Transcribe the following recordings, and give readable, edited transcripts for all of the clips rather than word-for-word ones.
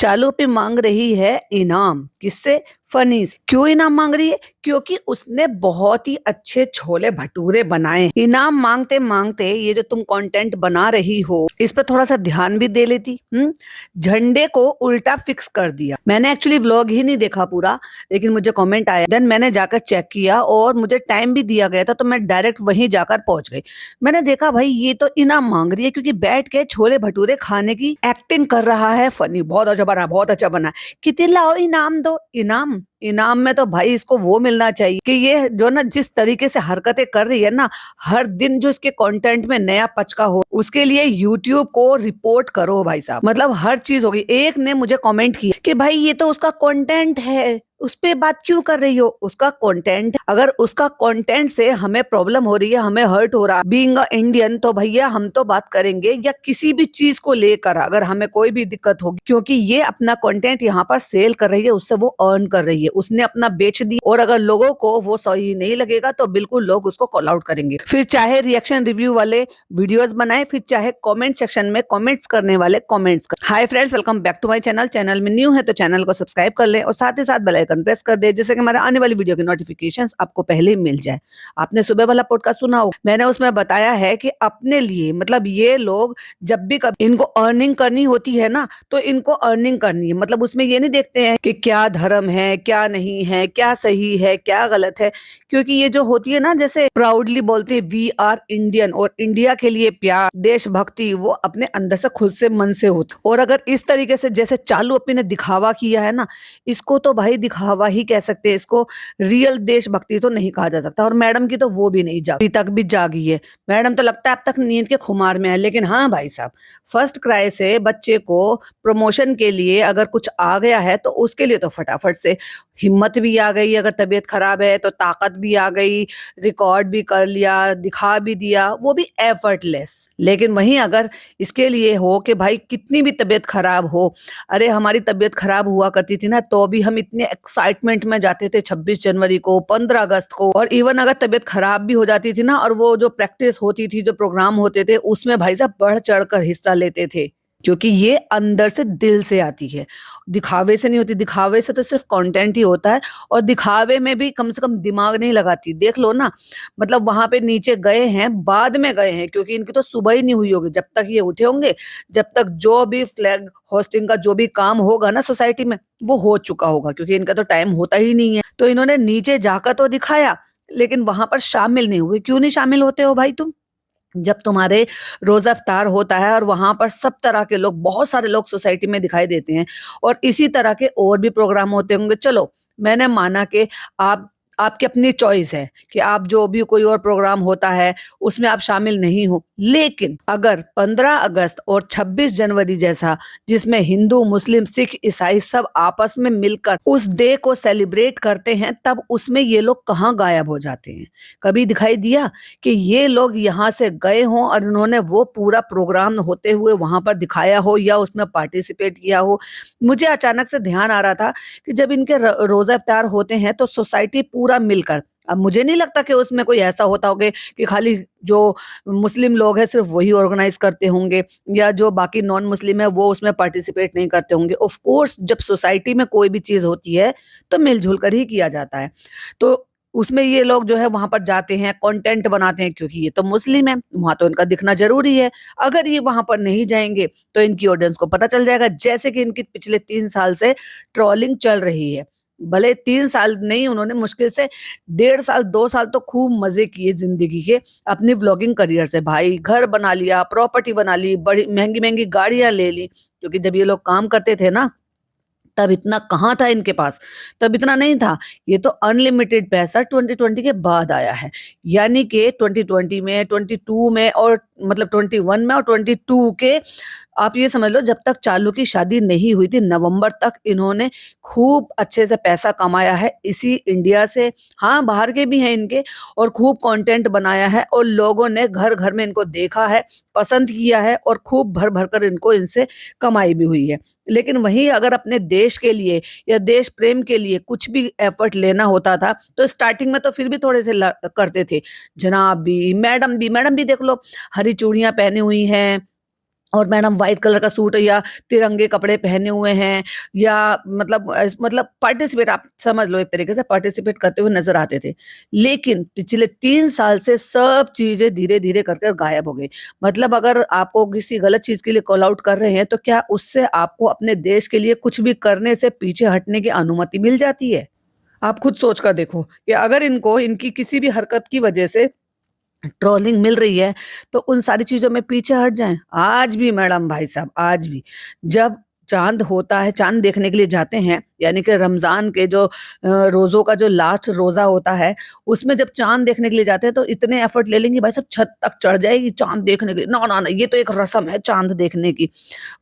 चालू पे मांग रही है इनाम। किससे? फनी से। क्यों इनाम मांग रही है? क्योंकि उसने बहुत ही अच्छे छोले भटूरे बनाए। इनाम मांगते मांगते ये जो तुम कंटेंट बना रही हो इस पर थोड़ा सा ध्यान भी दे लेती। झंडे को उल्टा फिक्स कर दिया। मैंने एक्चुअली व्लॉग ही नहीं देखा पूरा, लेकिन मुझे कमेंट आया, देन मैंने जाकर चेक किया और मुझे टाइम भी दिया गया था, तो मैं डायरेक्ट वहीं जाकर पहुंच गई। मैंने देखा भाई ये तो इनाम मांग रही है, क्योंकि बैठ के छोले भटूरे खाने की एक्टिंग कर रहा है। फनी, बहुत अच्छा बना, बहुत अच्छा बना। कितने लाओ, इनाम दो। इनाम इनाम में तो भाई इसको वो मिलना चाहिए कि ये जो ना जिस तरीके से हरकतें कर रही है ना, हर दिन जो इसके कंटेंट में नया पचका हो, उसके लिए यूट्यूब को रिपोर्ट करो भाई साहब। मतलब हर चीज होगी। एक ने मुझे कमेंट किया कि भाई ये तो उसका कंटेंट है, उस पे बात क्यों कर रही हो? उसका कंटेंट, अगर उसका कंटेंट से हमें प्रॉब्लम हो रही है, हमें हर्ट हो रहा है बीइंग अ इंडियन, तो भैया हम तो बात करेंगे। या किसी भी चीज को लेकर अगर हमें कोई भी दिक्कत होगी, क्योंकि ये अपना कंटेंट यहाँ पर सेल कर रही है, उससे वो अर्न कर रही है, उसने अपना बेच दिया। और अगर लोगों को वो सही नहीं लगेगा तो बिल्कुल लोग उसको कॉल आउट करेंगे। फिर चाहे रिएक्शन रिव्यू वाले वीडियोस बनाए, फिर चाहे कमेंट सेक्शन में कमेंट्स करने वाले कमेंट्स कर। Hi friends, welcome back to my channel. Channel में न्यू है तो चैनल को सब्सक्राइब कर ले और साथ ही साथ बेल आइकन प्रेस कर दे, जिससे कि हमारे आने वाली वीडियो की नोटिफिकेशंस आपको पहले ही मिल जाए। आपने सुबह वाला पॉडकास्ट सुना हो, मैंने उसमें बताया है कि अपने लिए, मतलब ये लोग जब भी कभी इनको अर्निंग करनी होती है ना, तो इनको अर्निंग करनी है। मतलब उसमें ये नहीं देखते हैं कि क्या धर्म है, क्या नहीं है, क्या सही है, क्या गलत है। क्योंकि ये जो होती है ना, जैसे प्राउडली बोलते हैं वी आर इंडियन, और इंडिया के लिए प्यार, देशभक्ति, वो अपने अंदर से खुद से मन से होती। और अगर इस तरीके से जैसे चालू अपने ने दिखावा किया है ना, इसको तो भाई दिखावा ही कह सकते हैं, इसको रियल देशभक्ति तो नहीं कहा जा सकता। और मैडम की तो वो भी नहीं जागी, अभी तक भी जागी है। मैडम तो लगता है अब तक नींद के खुमार में है। लेकिन हाँ भाई साहब, फर्स्ट क्राई से बच्चे को प्रमोशन के लिए अगर कुछ आ गया है तो उसके लिए तो फटाफट से हिम्मत भी आ गई। अगर तबीयत खराब है तो ताकत भी आ गई, रिकॉर्ड भी कर लिया, दिखा भी दिया, वो भी एफर्टलेस। लेकिन वहीं अगर इसके लिए हो कि भाई कितनी भी तबीयत खराब हो, अरे हमारी तबीयत खराब हुआ करती थी ना, तो भी हम इतने एक्साइटमेंट में जाते थे 26 जनवरी को, 15 अगस्त को। और इवन अगर तबीयत खराब भी हो जाती थी ना, और वो जो प्रैक्टिस होती थी, जो प्रोग्राम होते थे, उसमें भाई साहब बढ़ चढ़ कर हिस्सा लेते थे। क्योंकि ये अंदर से दिल से आती है, दिखावे से नहीं होती। दिखावे से तो सिर्फ कंटेंट ही होता है, और दिखावे में भी कम से कम दिमाग नहीं लगाती। देख लो ना, मतलब वहां पे नीचे गए हैं, बाद में गए हैं, क्योंकि इनकी तो सुबह ही नहीं हुई होगी जब तक ये उठे होंगे। जब तक जो भी फ्लैग होस्टिंग का जो भी काम होगा ना सोसाइटी में, वो हो चुका होगा, क्योंकि इनका तो टाइम होता ही नहीं है। तो इन्होंने नीचे जाकर तो दिखाया, लेकिन वहां पर शामिल नहीं हुए। क्यों नहीं शामिल होते हो भाई तुम? जब तुम्हारे रोज़ा इफ्तार होता है और वहाँ पर सब तरह के लोग, बहुत सारे लोग सोसाइटी में दिखाई देते हैं, और इसी तरह के और भी प्रोग्राम होते होंगे। चलो, मैंने माना कि आप, आपकी अपनी चॉइस है कि आप जो भी कोई और प्रोग्राम होता है उसमें आप शामिल नहीं हो। लेकिन अगर 15 अगस्त और 26 जनवरी जैसा, जिसमें हिंदू, मुस्लिम, सिख, ईसाई सब आपस में मिलकर उस डे को सेलिब्रेट करते हैं, तब उसमें ये लोग कहाँ गायब हो जाते हैं? कभी दिखाई दिया कि ये लोग यहाँ से गए हों और इन्होंने वो पूरा प्रोग्राम होते हुए वहां पर दिखाया हो या उसमें पार्टिसिपेट किया हो? मुझे अचानक से ध्यान आ रहा था कि जब इनके रोजा इफ्तार होते हैं तो सोसाइटी पूरा मिलकर, अब मुझे नहीं लगता कि उसमें कोई ऐसा होता होगा कि खाली जो मुस्लिम लोग हैं सिर्फ वही ऑर्गेनाइज करते होंगे, या जो बाकी नॉन मुस्लिम है वो उसमें पार्टिसिपेट नहीं करते होंगे। ऑफ कोर्स जब सोसाइटी में कोई भी चीज होती है तो मिलजुल कर ही किया जाता है। तो उसमें ये लोग जो है वहां पर जाते हैं, कंटेंट बनाते हैं, क्योंकि ये तो मुस्लिम है, वहां तो इनका दिखना जरूरी है। अगर ये वहां पर नहीं जाएंगे तो इनकी ऑडियंस को पता चल जाएगा। जैसे कि इनकी पिछले 3 साल से ट्रोलिंग चल रही है। भले 3 साल नहीं, उन्होंने मुश्किल से 1.5 साल 2 साल तो खूब मजे किए जिंदगी के अपनी व्लॉगिंग करियर से। भाई घर बना लिया, प्रॉपर्टी बना ली, बड़ी महंगी महंगी गाड़ियां ले ली। क्योंकि जब ये लोग काम करते थे ना, तब इतना कहाँ था इनके पास, तब इतना नहीं था। ये तो अनलिमिटेड पैसा 2020 के बाद आया है। यानी कि 2020 में, 22 में, और मतलब 21 में और 22 के, आप ये समझ लो जब तक चालू की शादी नहीं हुई थी, नवंबर तक इन्होंने खूब अच्छे से पैसा कमाया है इसी इंडिया से। हाँ, बाहर के भी हैं इनके, और खूब कंटेंट बनाया है, और लोगों ने घर घर में इनको देखा है, पसंद किया है, और खूब भर भर कर इनको इनसे कमाई भी हुई है। लेकिन वहीं अगर अपने देश के लिए या देश प्रेम के लिए कुछ भी एफर्ट लेना होता था, तो स्टार्टिंग में तो फिर भी थोड़े से करते थे। जनाब भी, मैडम भी, मैडम भी देख लो, हरी चूड़ियां पहनी हुई हैं, और मैडम व्हाइट कलर का सूट या तिरंगे कपड़े पहने हुए हैं या मतलब पार्टिसिपेट, आप समझ लो एक तरीके से पार्टिसिपेट करते हुए नज़र आते थे। लेकिन पिछले 3 साल से सब चीज़ें धीरे-धीरे कर कर गायब हो गई। मतलब अगर आपको किसी गलत चीज़ के लिए कॉल आउट कर रहे हैं, तो क्या उससे आपको अपने देश के लिए कुछ भी करने से पीछे हटने की अनुमति मिल जाती है? आप खुद सोच कर देखो कि अगर इनको इनकी किसी भी हरकत की वजह से ट्रोलिंग मिल रही है, तो उन सारी चीज़ों में पीछे हट जाएँ। आज भी मैडम भाई साहब, आज भी जब चाँद होता है, चाँद देखने के लिए जाते हैं, यानी कि रमज़ान के जो रोज़ों का जो लास्ट रोज़ा होता है, उसमें जब चाँद देखने के लिए जाते हैं, तो इतने एफ़र्ट ले लेंगे भाई साहब छत तक चढ़ जाएगी चाँद देखने के लिए। ना, ना, ना, ये तो एक रस्म है चाँद देखने की।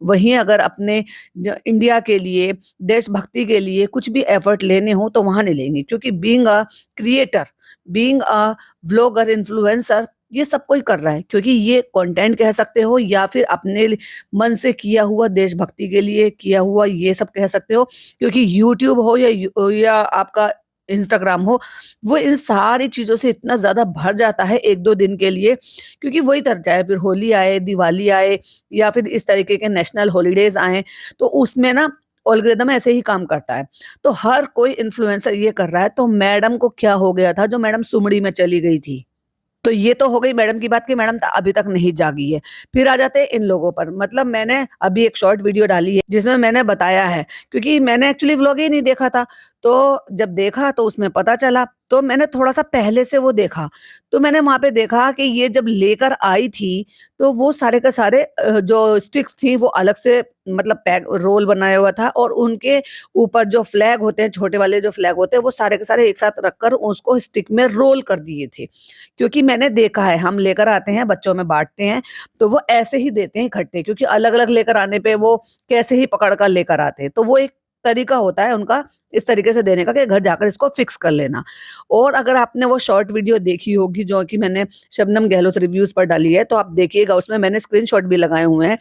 वहीं अगर अपने इंडिया के लिए, देशभक्ति के लिए कुछ भी एफ़र्ट लेने हों, तो वहाँ नहीं लेंगे, क्योंकि being a creator, being a vlogger, influencer, ये सब कोई कर रहा है, क्योंकि ये कंटेंट कह सकते हो या फिर अपने मन से किया हुआ, देशभक्ति के लिए किया हुआ, ये सब कह सकते हो, क्योंकि यूट्यूब हो या आपका इंस्टाग्राम हो, वो इन सारी चीज़ों से इतना ज़्यादा भर जाता है 1-2 दिन के लिए, क्योंकि वही तर चाहे फिर होली आए, दिवाली आए या फिर इस तरीके के नेशनल हॉलिडेज़ आएँ, तो उसमें ना एल्गोरिदम ऐसे ही काम करता है। तो हर कोई इन्फ्लुएंसर ये कर रहा है, तो मैडम को क्या हो गया था, जो मैडम सुमड़ी में चली गई थी। तो ये तो हो गई मैडम की बात कि मैडम अभी तक नहीं जागी है। फिर आ जाते हैं इन लोगों पर। मतलब मैंने अभी एक शॉर्ट वीडियो डाली है जिसमें मैंने बताया है, क्योंकि मैंने एक्चुअली व्लॉग ही नहीं देखा था। तो जब देखा तो उसमें पता चला, तो मैंने थोड़ा-सा पहले से वो देखा। तो मैंने वहाँ पे देखा कि ये जब लेकर आई थी, तो वो सारे के सारे जो स्टिक्स थी वो अलग से मतलब पैक रोल बनाया हुआ था, और उनके ऊपर जो फ्लैग होते हैं, छोटे वाले जो फ्लैग होते हैं, वो सारे के सारे एक साथ रखकर उसको स्टिक में रोल कर दिए थे। क्योंकि मैंने देखा है, हम लेकर आते हैं, बच्चों में बाँटते हैं, तो वो ऐसे ही देते हैं इकट्ठे, क्योंकि अलग-अलग लेकर आने पे वो कैसे ही पकड़ कर लेकर आते हैं। तो वो एक तरीका होता है उनका इस तरीके से देने का कि घर जाकर इसको फिक्स कर लेना। और अगर आपने वो शॉर्ट वीडियो देखी होगी जो कि मैंने शबनम गहलोत रिव्यूज़ पर डाली है, तो आप देखिएगा, उसमें मैंने स्क्रीनशॉट भी लगाए हुए हैं।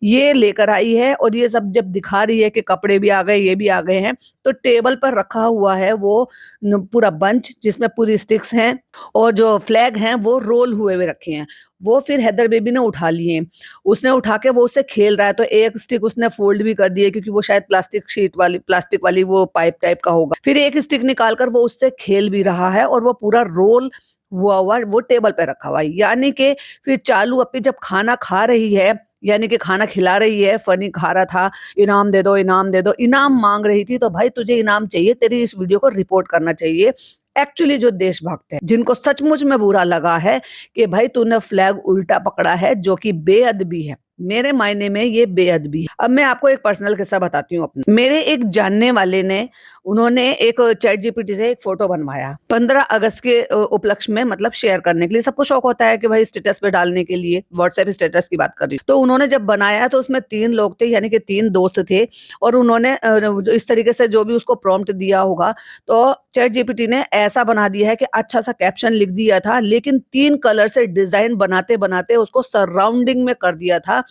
ये लेकर आई है और ये सब जब दिखा रही है कि कपड़े भी आ गए, ये भी आ गए हैं, तो टेबल पर रखा हुआ है वो पूरा बंच जिसमें पूरी स्टिक्स हैं, और जो फ्लैग हैं वो रोल हुए हुए रखे हैं। वो फिर हैदर बेबी ने उठा लिए। उसने उठा के वो उससे खेल रहा है, तो एक स्टिक उसने फ़ोल्ड भी कर दी है, क्योंकि वो शायद प्लास्टिक वाली वो पाइप टाइप का होगा। फिर एक स्टिक निकाल कर वो उससे खेल भी रहा है, और वो पूरा रोल हुआ हुआ वो टेबल पे रखा हुआ है। यानी कि फिर चालू अप्पी जब खाना खा रही है, यानी कि खाना खिला रही है, फनी खा रहा था, इनाम दे दो, इनाम दे दो, इनाम माँग रही थी, तो भाई तुझे इनाम चाहिए, तेरी इस वीडियो को रिपोर्ट करना चाहिए। एक्चुअली जो देशभक्त हैं, जिनको सचमुच में बुरा लगा है कि भाई तूने फ्लैग उल्टा पकड़ा है, जो कि बेअदबी है। मेरे मायने में ये बेअदबी है। अब मैं आपको एक पर्सनल किस्सा बताती हूँ अपना। मेरे एक जानने वाले ने, उन्होंने एक चैट जीपीटी से एक फ़ोटो बनवाया, 15 अगस्त के उपलक्ष्य में, मतलब शेयर करने के लिए। सबको शौक होता है कि भाई स्टेटस पे डालने के लिए, व्हाट्सएप स्टेटस की बात कर रही हूँ। तो उन्होंने जब बनाया तो उसमें 3 लोग थे, यानी कि 3 दोस्त थे, और उन्होंने जो इस तरीके से जो भी उसको प्रॉम्प्ट दिया होगा, तो चैट जीपीटी ने ऐसा बना दिया है कि अच्छा-सा कैप्शन लिख दिया था, लेकिन 3 कलर से डिज़ाइन बनाते-बनाते उसको सराउंडिंग में कर दिया था,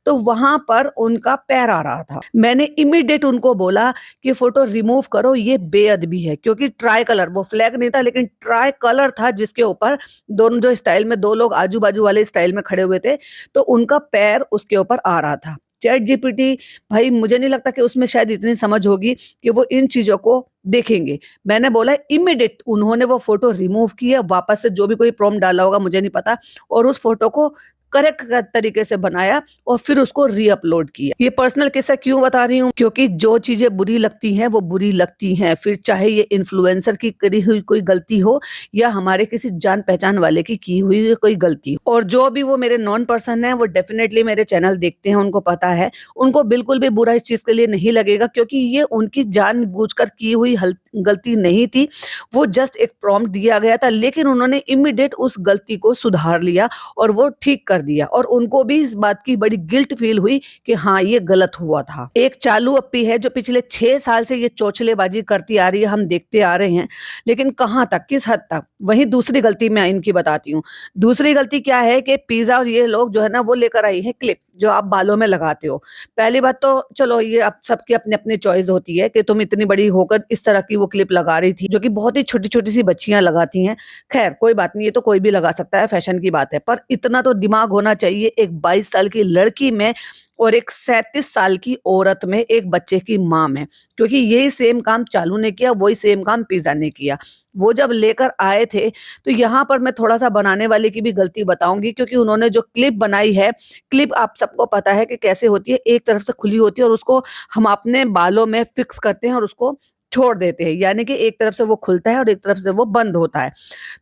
तो वहाँ पर उनका पैर आ रहा था। मैंने इमीडिएट उनको बोला कि फ़ोटो रिमूव करो, ये बेअदबी है, क्योंकि ट्राई कलर, वो फ्लैग नहीं था लेकिन ट्राई कलर था, जिसके ऊपर दोनों जो स्टाइल में 2 लोग आजू-बाजू वाले स्टाइल में खड़े हुए थे, तो उनका पैर उसके ऊपर आ रहा था। चैट जीपीटी, भाई मुझे नहीं लगता कि उसमें शायद इतनी समझ होगी कि वो इन चीज़ों को देखेंगे। मैंने बोला इमीडिएट, उन्होंने वो फ़ोटो रिमूव की है, वापस से जो भी कोई प्रॉम्प्ट डाला होगा मुझे नहीं पता, और उस फ़ोटो को करेक्ट तरीके से बनाया और फिर उसको री-अपलोड किया। ये पर्सनल किस्सा क्यों बता रही हूँ? क्योंकि जो चीज़ें बुरी लगती हैं वो बुरी लगती हैं, फिर चाहे ये इन्फ्लुएंसर की करी हुई कोई गलती हो या हमारे किसी जान-पहचान वाले की हुई कोई गलती हो। और जो भी वो मेरे नॉन पर्सन हैं, वो डेफ़िनेटली मेरे चैनल देखते हैं, उनको पता है। उनको बिल्कुल भी बुरा इस चीज़ के लिए नहीं लगेगा, क्योंकि ये उनकी जानबूझकर की हुई गलती नहीं थी। वो जस्ट एक प्रॉम्प्ट दिया गया था, लेकिन उन्होंने इमीडिएट उस गलती को सुधार लिया और वो ठीक कर दिया, और उनको भी इस बात की बड़ी गिल्ट फील हुई कि हाँ, ये गलत हुआ था। एक चालू अप्पी है जो पिछले 6 साल से ये चोचलेबाज़ी करती आ रही है, हम देखते आ रहे हैं, लेकिन कहाँ तक, किस हद तक। वहीं दूसरी गलती मैं इनकी बताती हूँ। दूसरी गलती क्या है कि पिज़्ज़ा और ये लोग जो है ना, वो लेकर आई है क्लिप। जो आप बालों में लगाते हो। पहली बात तो चलो ये अब सबकी अपनी-अपनी चॉइस होती है कि तुम इतनी बड़ी होकर इस तरह की वो क्लिप लगा रही थी, जो कि बहुत ही छोटी-छोटी सी बच्चियाँ लगाती हैं। ख़ैर कोई बात नहीं, ये तो कोई भी लगा सकता है, फ़ैशन की बात है। पर इतना तो दिमाग होना चाहिए एक 22 साल की लड़की में और एक 37 साल की औरत में, एक बच्चे की माँ में। क्योंकि यही सेम काम चालू ने किया, वही सेम काम पिज़्ज़ा ने किया। वो जब लेकर आए थे, तो यहाँ पर मैं थोड़ा-सा बनाने वाले की भी गलती बताऊँगी, क्योंकि उन्होंने जो क्लिप बनाई है, क्लिप आप सबको पता है कि कैसे होती है, एक तरफ से खुली होती है और उसको हम अपने बालों में फिक्स करते हैं और उसको छोड़ देते हैं। यानी कि एक तरफ से वो खुलता है और एक तरफ से वो बंद होता है।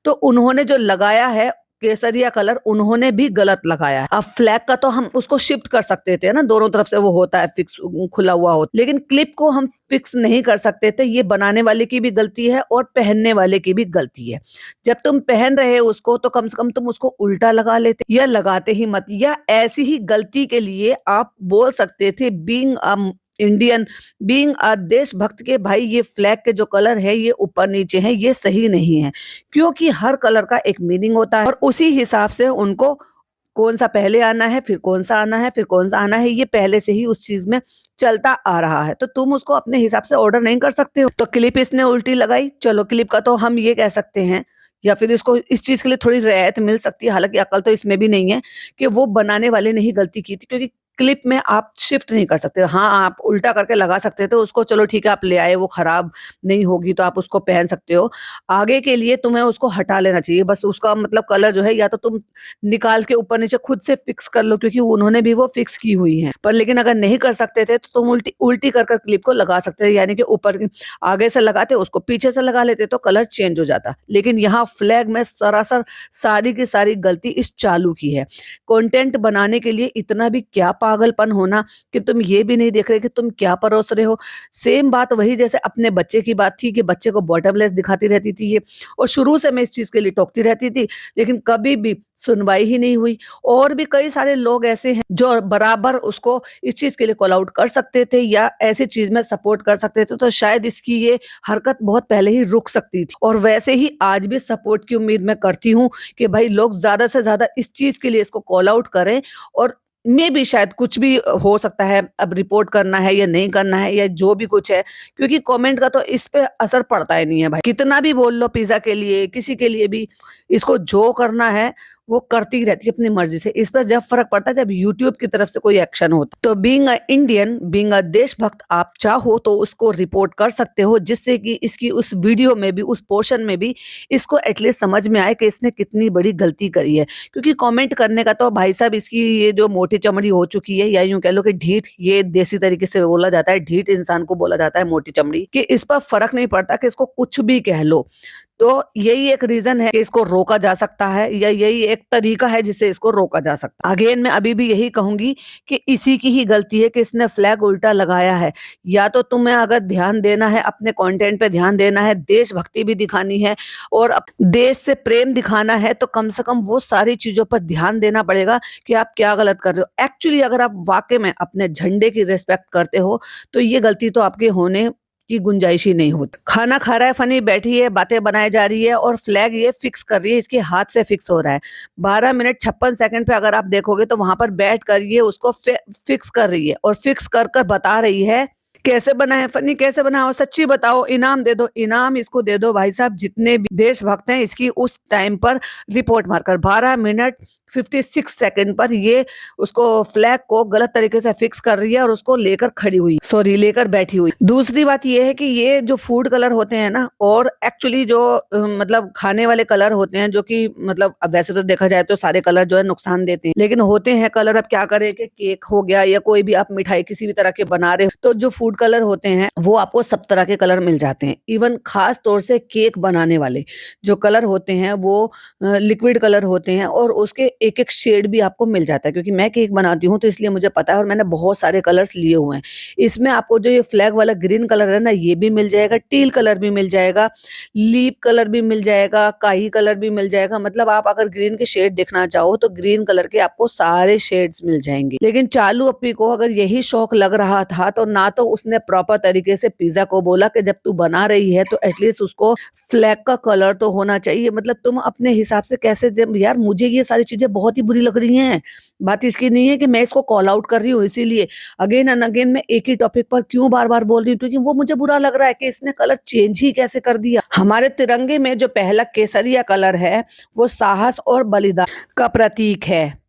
तो उन्होंने जो लगाया है केसरिया कलर, उन्होंने भी गलत लगाया है। अब फ्लैग का तो हम उसको शिफ्ट कर सकते थे ना, दोनों तरफ से वो होता है फिक्स, खुला हुआ होता, लेकिन क्लिप को हम फिक्स नहीं कर सकते थे। ये बनाने वाले की भी गलती है और पहनने वाले की भी गलती है। जब तुम पहन रहे हो उसको, तो कम से कम तुम उसको उल्टा लगा लेते या लगाते ही मत, या ऐसी ही गलती के लिए आप बोल सकते थे बीइंग इंडियन, बीइंग देशभक्त के, भाई ये फ्लैग के जो कलर है ये ऊपर नीचे है, ये सही नहीं है। क्योंकि हर कलर का एक मीनिंग होता है और उसी हिसाब से उनको कौन-सा पहले आना है, फिर कौन-सा आना है, फिर कौन-सा आना है, ये पहले से ही उस चीज़ में चलता आ रहा है। तो तुम उसको अपने हिसाब से ऑर्डर नहीं कर सकते हो। तो क्लिप इसने उल्टी लगाई, चलो क्लिप का तो हम ये कह सकते हैं, या फिर इसको इस चीज़ के लिए थोड़ी रियायत मिल सकती है, हालाँकि अकल तो इसमें भी नहीं है कि वो बनाने वाले ने ही गलती की थी, क्योंकि क्लिप में आप शिफ्ट नहीं कर सकते। हाँ, आप उल्टा करके लगा सकते थे उसको, चलो ठीक है आप ले आए, वो खराब नहीं होगी तो आप उसको पहन सकते हो। आगे के लिए तुम्हें उसको हटा लेना चाहिए, बस उसका मतलब कलर जो है या तो तुम निकाल के ऊपर नीचे खुद से फिक्स कर लो, क्योंकि उन्होंने भी वो फिक्स की हुई हैं। पर लेकिन अगर नहीं कर सकते थे तो तुम उल्टी उल्टी कर कर क्लिप को लगा सकते थे, यानी कि ऊपर आगे से लगाते उसको पीछे से लगा लेते तो कलर चेंज हो जाता। लेकिन यहाँ फ्लैग में सरासर सारी की सारी गलती इस चालू की है। कंटेंट बनाने के लिए इतना भी क्या पागलपन होना कि तुम ये भी नहीं देख रहे कि तुम क्या परोस रहे हो। सेम बात वही जैसे अपने बच्चे की बात थी कि बच्चे को बॉटमलेस दिखाती रहती थी ये, और शुरू से मैं इस चीज़ के लिए टोकती रहती थी, लेकिन कभी भी सुनवाई ही नहीं हुई। और भी कई सारे लोग ऐसे हैं जो बराबर उसको इस चीज़ के लिए कॉल आउट कर सकते थे या ऐसी चीज़ में सपोर्ट कर सकते थे, तो शायद इसकी ये हरकत बहुत पहले ही रुक सकती थी। और वैसे ही आज भी सपोर्ट की उम्मीद मैं करती हूँ कि भाई लोग ज़्यादा से ज़्यादा इस चीज़ के लिए इसको कॉल आउट करें, और मेबी शायद कुछ भी हो सकता है, अब रिपोर्ट करना है या नहीं करना है या जो भी कुछ है, क्योंकि कमेंट का तो इस पे असर पड़ता ही नहीं है भाई। कितना भी बोल लो पिज़्ज़ा के लिए, किसी के लिए भी, इसको जो करना है वो करती रहती है अपनी मर्ज़ी से। इस पर जब फ़र्क पड़ता है जब यूट्यूब की तरफ से कोई एक्शन होता है। तो being a Indian, being a देशभक्त, आप चाहो तो उसको रिपोर्ट कर सकते हो, जिससे कि इसकी उस वीडियो में भी, उस पोर्शन में भी इसको एटलीस्ट समझ में आए कि इसने कितनी बड़ी गलती करी है। क्योंकि कमेंट करने का तो भाई साहब इसकी ये जो मोटी चमड़ी हो चुकी है, या यूँ कह लो कि ढीठ, ये देसी तरीके से बोला जाता है, ढीठ इंसान को बोला जाता है मोटी चमड़ी, कि इस पर फ़र्क नहीं पड़ता कि इसको कुछ भी कह लो। तो यही एक रीज़न है कि इसको रोका जा सकता है, या यही एक तरीका है जिससे इसको रोका जा सकता है। अगेन मैं अभी भी यही कहूँगी कि इसी की ही गलती है कि इसने फ्लैग उल्टा लगाया है। या तो तुम्हें अगर ध्यान देना है, अपने कंटेंट पे ध्यान देना है, देशभक्ति भी दिखानी है और देश से प्रेम दिखाना है, तो कम से कम वो सारी चीज़ों पर ध्यान देना पड़ेगा कि आप क्या गलत कर रहे हो। एक्चुअली अगर आप वाक़ई में अपने झंडे की रिस्पेक्ट करते हो, तो ये गलती तो आपके होने की गुंजाइश ही नहीं होती। खाना खा रहा है फनी, बैठी है, बातें बनाई जा रही है और फ्लैग ये फिक्स कर रही है, इसके हाथ से फिक्स हो रहा है। 12 मिनट 56 सेकंड पे अगर आप देखोगे तो वहाँ पर बैठ कर ये उसको फिक्स कर रही है और फिक्स कर कर बता रही है कैसे बना है फनी, कैसे बना हो, सच्ची बताओ, इनाम दे दो, इनाम इसको दे दो भाई साहब। जितने भी देशभक्त हैं इसकी उस टाइम पर रिपोर्ट मारकर 12 मिनट 56 सेकंड पर ये उसको फ्लैग को गलत तरीके से फिक्स कर रही है और उसको लेकर खड़ी हुई, सॉरी लेकर बैठी हुई। दूसरी बात ये है कि ये जो फूड कलर होते हैं ना, और एक्चुअली जो मतलब खाने वाले कलर होते हैं, जो कि मतलब अब वैसे तो देखा जाए तो सारे कलर जो है नुकसान देते हैं, लेकिन होते हैं कलर, अब क्या करें कि केक हो गया या कोई भी आप मिठाई किसी भी तरह के बना रहे हो, तो जो फूड कलर होते हैं वो आपको सब तरह के कलर मिल जाते हैं। इवन खास तौर से केक बनाने वाले जो कलर होते हैं वो लिक्विड कलर होते हैं और उसके एक एक शेड भी आपको मिल जाता है, क्योंकि मैं केक बनाती हूँ तो इसलिए मुझे पता है और मैंने बहुत सारे कलर्स लिए हुए हैं। इसमें आपको जो ये फ्लैग वाला ग्रीन कलर है ना, ये भी मिल जाएगा, टील कलर भी मिल जाएगा, लीफ कलर भी मिल जाएगा, काई कलर भी मिल जाएगा। मतलब आप अगर ग्रीन के शेड देखना चाहो तो ग्रीन कलर के आपको सारे शेड्स मिल जाएंगे। लेकिन चालू अप्पी को अगर यही शौक लग रहा था तो ना तो उसने प्रॉपर तरीके से पिज्जा को बोला कि जब तू बना रही है तो एटलीस्ट उसको फ्लैग का कलर तो होना चाहिए। मतलब तुम अपने हिसाब से कैसे, जब यार मुझे ये सारी चीजें बहुत ही बुरी लग रही हैं। बात इसकी नहीं है कि मैं इसको कॉल आउट कर रही हूँ इसीलिए, अगेन एंड अगेन मैं एक ही टॉपिक पर क्यों बार-बार बोल रही हूँ, क्योंकि वो मुझे बुरा लग रहा है कि इसने कलर चेंज ही कैसे कर दिया। हमारे तिरंगे में जो पहला केसरिया कलर है, वो साहस और बलिदान का प्रतीक है।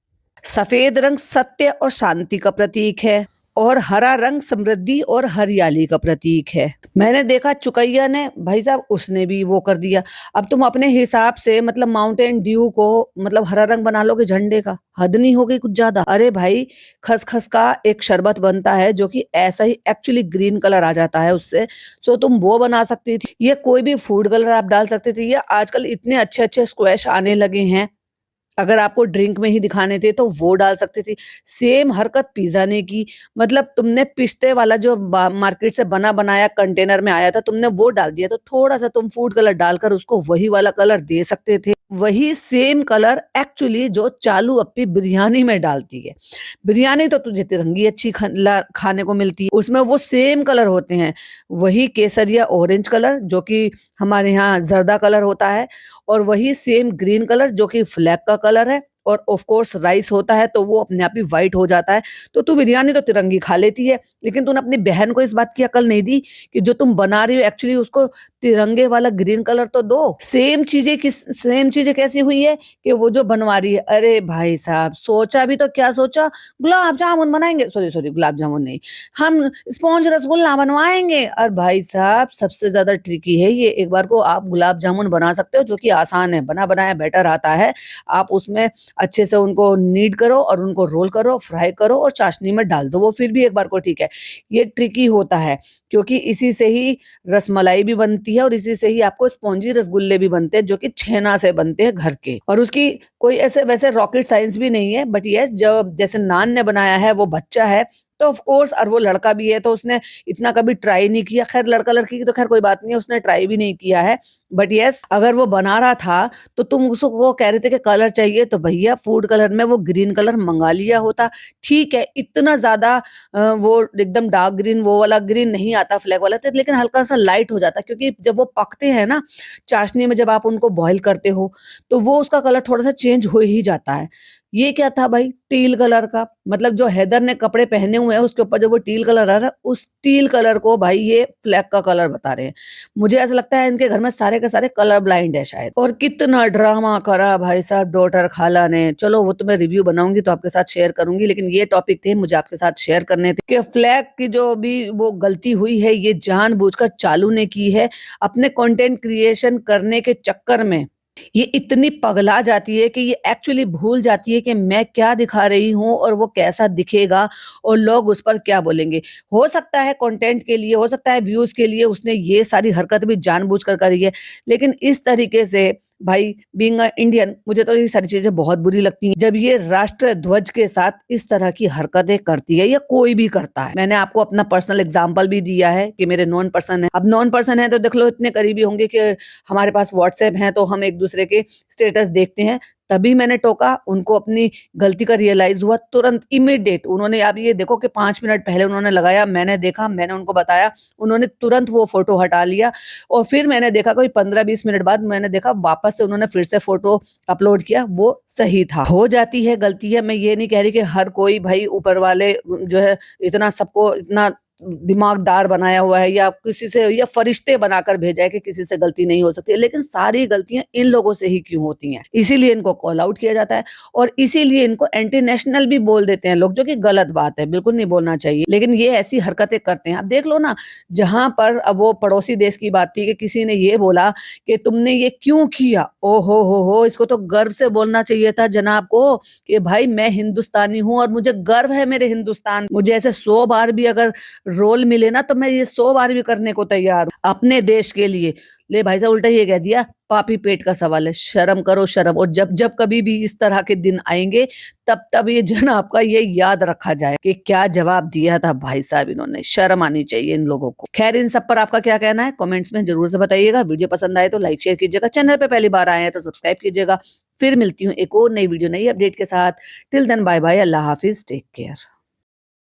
सफेद रंग सत्य और शांति का प्रतीक है और हरा रंग समृद्धि और हरियाली का प्रतीक है। मैंने देखा चुकैया ने, भाई साहब उसने भी वो कर दिया। अब तुम अपने हिसाब से मतलब माउंटेन ड्यू को मतलब हरा रंग बना लोगे झंडे का, हद नहीं हो गई कुछ ज्यादा। अरे भाई, खसखस का एक शरबत बनता है जो कि ऐसा ही एक्चुअली ग्रीन कलर आ जाता है उससे, तो तुम वो बना सकती थी। ये कोई भी फूड कलर आप डाल सकते थे। ये आजकल इतने अच्छे अच्छे स्क्वैश आने लगे हैं, अगर आपको ड्रिंक में ही दिखाने थे तो वो डाल सकते थे। सेम हरकत पिज़्ज़ा ने की, मतलब तुमने पिस्ते वाला जो मार्केट से बना बनाया कंटेनर में आया था, तुमने वो डाल दिया, तो थोड़ा-सा तुम फूड कलर डालकर उसको वही वाला कलर दे सकते थे। वही सेम कलर एक्चुअली जो चालू अप्पी बिरयानी में डालती है। बिरयानी तो तुझे तिरंगी अच्छी खाने को मिलती है, उसमें वो सेम कलर होते हैं। वही केसरिया ऑरेंज कलर जो कि हमारे यहाँ जर्दा कलर होता है, और वही सेम ग्रीन कलर जो कि फ्लैग का कलर है, और ऑफ कोर्स राइस होता है तो वो अपने आप ही व्हाइट हो जाता है। तो तू बिरयानी तो तिरंगी खा लेती है, लेकिन तूने अपनी बहन को इस बात की अकल नहीं दी कि जो तुम बना रही हो एक्चुअली उसको तिरंगे वाला ग्रीन कलर तो दो। सेम चीजें कैसी हुई है कि वो जो बनवा रही है, अरे भाई साहब सोचा भी तो क्या सोचा, गुलाब जामुन बनाएंगे, सॉरी सॉरी गुलाब जामुन नहीं, हम स्पॉन्ज रसगुल्ला बनवाएंगे। और भाई साहब सबसे ज्यादा ट्रिकी है ये, एक बार को आप गुलाब जामुन बना सकते हो जो कि आसान है, बना बनाया बैटर आता है, आप उसमें अच्छे से उनको नीड करो और उनको रोल करो, फ्राई करो और चाशनी में डाल दो, वो फिर भी एक बार को ठीक है। ये ट्रिकी होता है क्योंकि इसी से ही रसमलाई भी बनती है और इसी से ही आपको स्पॉन्जी रसगुल्ले भी बनते हैं जो कि छेना से बनते हैं घर के, और उसकी कोई ऐसे वैसे रॉकेट साइंस भी नहीं है। बट यस, जब जैसे नान ने बनाया है, वो बच्चा है तो ऑफ कोर्स, और वो लड़का भी है तो उसने इतना कभी ट्राई नहीं किया। खैर लड़का लड़की की तो खैर कोई बात नहीं है, उसने ट्राई भी नहीं किया है। बट यस, अगर वो बना रहा था तो तुम उसको वो कह रहे थे कि कलर चाहिए, तो भैया फूड कलर में वो ग्रीन कलर मंगा लिया होता। ठीक है, इतना ज्यादा वो एकदम डार्क ग्रीन वो वाला ग्रीन नहीं आता फ्लैग वाला, तो लेकिन हल्का सा लाइट हो जाता, क्योंकि जब वो पकते हैं ना चाशनी में, जब आप उनको बॉईल करते हो तो वो उसका कलर थोड़ा सा चेंज हो ही जाता है। ये क्या था भाई, टील कलर का, मतलब जो हैदर ने कपड़े पहने हुए हैं उसके ऊपर जो वो टील कलर आ रहा है, उस टील कलर को भाई ये फ्लैग का कलर बता रहे हैं। मुझे ऐसा लगता है इनके घर में सारे के सारे कलर ब्लाइंड है शायद। और कितना ड्रामा करा भाई साहब डॉटर खाला ने। चलो वो तो मैं रिव्यू बनाऊंगी तो आपके साथ शेयर करूंगी, लेकिन ये टॉपिक थे मुझे आपके साथ शेयर करने थे कि फ्लैग की जो भी वो गलती हुई है, ये जानबूझकर चालू ने की है अपने कंटेंट क्रिएशन करने के चक्कर में। ये इतनी पगला जाती है कि ये एक्चुअली भूल जाती है कि मैं क्या दिखा रही हूँ और वो कैसा दिखेगा और लोग उस पर क्या बोलेंगे। हो सकता है कंटेंट के लिए, हो सकता है व्यूज के लिए उसने ये सारी हरकत भी जानबूझकर करी है, लेकिन इस तरीके से भाई बीइंग अ इंडियन मुझे तो ये सारी चीजें बहुत बुरी लगती हैं जब ये राष्ट्र ध्वज के साथ इस तरह की हरकतें करती है या कोई भी करता है। मैंने आपको अपना पर्सनल एग्जांपल भी दिया है कि मेरे नॉन पर्सन है। अब नॉन पर्सन है तो देख लो इतने करीबी होंगे कि हमारे पास व्हाट्सएप है तो हम एक दूसरे के स्टेटस देखते हैं। तभी मैंने टोका, उनको अपनी गलती का रियलाइज हुआ तुरंत इमीडिएट। उन्होंने, आप ये देखो कि 5 मिनट पहले उन्होंने लगाया, मैंने देखा, मैंने उनको बताया, उन्होंने तुरंत वो फोटो हटा लिया। और फिर मैंने देखा कोई 15-20 मिनट बाद मैंने देखा वापस से उन्होंने फिर से फोटो अपलोड किया, वो सही था। हो जाती है गलती है, मैं ये नहीं कह रही कि हर कोई भाई ऊपर वाले जो है इतना सबको इतना दिमागदार बनाया हुआ है या किसी से या फरिश्ते बनाकर भेजा है कि किसी से गलती नहीं हो सकती है, लेकिन सारी गलतियां इन लोगों से ही क्यों होती हैं, इसीलिए इनको कॉल आउट किया जाता है और इसीलिए इनको एंटी नेशनल भी बोल देते हैं लोग, जो कि गलत बात है, बिल्कुल नहीं बोलना चाहिए, लेकिन ये ऐसी हरकतें करते हैं। आप देख लो ना, जहां पर अब वो पड़ोसी देश की बात थी कि किसी ने ये बोला कि तुमने ये क्यों किया, ओ हो, इसको तो गर्व से बोलना चाहिए था जनाब को कि भाई मैं हिंदुस्तानी हूं और मुझे गर्व है मेरे हिंदुस्तान। मुझे ऐसे 100 बार भी अगर रोल मिले ना तो मैं ये 100 बार भी करने को तैयार हूँ अपने देश के लिए। ले भाई साहब, उल्टा ये कह दिया, पापी पेट का सवाल है, शर्म करो शर्म। और जब जब कभी भी इस तरह के दिन आएंगे तब तब ये जन आपका ये याद रखा जाए कि क्या जवाब दिया था भाई साहब इन्होंने। शर्म आनी चाहिए इन लोगों को। खैर, इन सब पर आपका क्या कहना है कमेंट्स में जरूर से बताइएगा। वीडियो पसंद आए तो लाइक शेयर कीजिएगा, चैनल पे पहली बार आए हैं तो सब्सक्राइब कीजिएगा। फिर मिलती हूँ एक और नई वीडियो नई अपडेट के साथ। टिल देन बाय बाय, अल्लाह हाफिज, टेक केयर।